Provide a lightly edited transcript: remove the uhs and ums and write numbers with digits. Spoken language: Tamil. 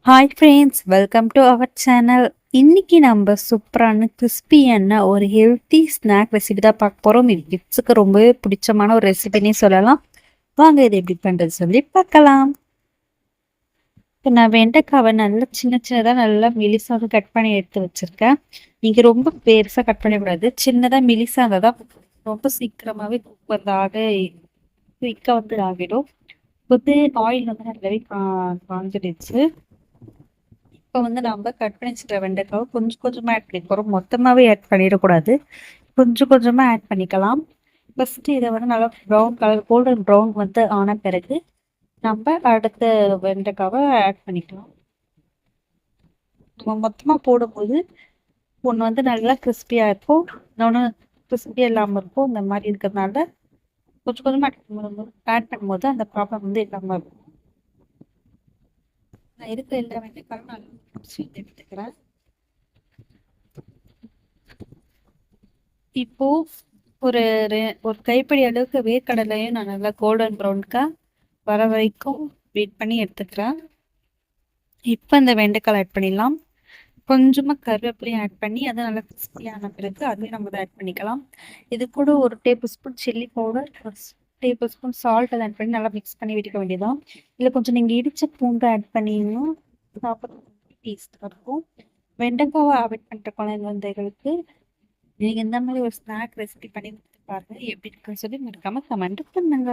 Hi friends, welcome to our channel. இன்னைக்கு நம்ம சூப்பரான கிறிஸ்பியான ஒரு ஹெல்த்தி ஸ்நாக் ரெசிபி தான் பார்க்க போகிறோம். இது கிட்ஸுக்கு ரொம்பவே பிடிச்சமான ஒரு ரெசிபினே சொல்லலாம். வாங்க இது எப்படி பண்ணுறது சொல்லி பார்க்கலாம். இப்போ நான் வெண்டைக்காவை நல்லா சின்ன சின்னதாக நல்லா மெலிசாக கட் பண்ணி எடுத்து வச்சுருக்கேன். நீங்கள் ரொம்ப பெருசாக கட் பண்ணக்கூடாது, சின்னதாக மெலிசாக இருந்தால் தான் ரொம்ப சீக்கிரமாகவே குக் குயிக்காக ஆகிடும். வந்து ஆயில் வந்து நல்லாவே காஞ்சிடுச்சு. இப்போ வந்து நம்ம கட் பண்ணி வச்சுக்கிற வெண்டைக்காவை கொஞ்சம் கொஞ்சமாக ஆட் பண்ணி போகிறோம். மொத்தமாகவே ஆட் பண்ணிடக்கூடாது, கொஞ்சம் கொஞ்சமாக ஆட் பண்ணிக்கலாம். ஃபஸ்ட்டு இதை வந்து நல்லா ப்ரௌன் கலர் கோல்டன் ப்ரௌன் வந்து ஆன பிறகு நம்ம அடுத்த வெண்டைக்காவை ஆட் பண்ணிக்கலாம். நம்ம மொத்தமாக போடும்போது ஒன்று வந்து நல்லா கிறிஸ்பியாக இருக்கும், இன்னொன்று கிறிஸ்பியாக இல்லாமல் இருக்கும். இந்த மாதிரி இருக்கிறதுனால கொஞ்சம் கொஞ்சமாக ஆட் பண்ணும்போது அந்த ப்ராப்ளம் வந்து இல்லாமல் இருக்கும். நான் இருக்கிற எல்லா வெண்டைக்காயும் நல்லா எடுத்துக்கிறேன். இப்போ ஒரு ஒரு கைப்பிடி அளவுக்கு வேர்க்கடலையும் நான் நல்லா கோல்டன் ப்ரௌனுக்கா வர வரைக்கும் வெயிட் பண்ணி எடுத்துக்கிறேன். இப்போ இந்த வெண்டைக்காய் ஆட் பண்ணிடலாம். கொஞ்சமாக கருவேப்பிலையும் ஆட் பண்ணி அதை நல்லா கிறிஸ்பியான பிறகு அதையும் நம்ம ஆட் பண்ணிக்கலாம். இது கூட ஒரு table spoon chilli powder, table spoon salt அதை ஆட் பண்ணி நல்லா மிக்ஸ் பண்ணி விட்டுக்க வேண்டியதான். இல்லை கொஞ்சம் நீங்கள் இடித்த பூண்டு ஆட் பண்ணிங்கன்னா சாப்பிட்றது டேஸ்ட்டாக இருக்கும். வெண்டைக்காவை அவாய்ட் பண்ணுற குழந்தைகளுக்கு நீங்கள் இந்த மாதிரி ஒரு ஸ்நாக் ரெசிபி பண்ணி கொடுத்து பாருங்க, எப்படி இருக்குன்னு சொல்லி மறக்காம கமெண்ட் பண்ணுங்க.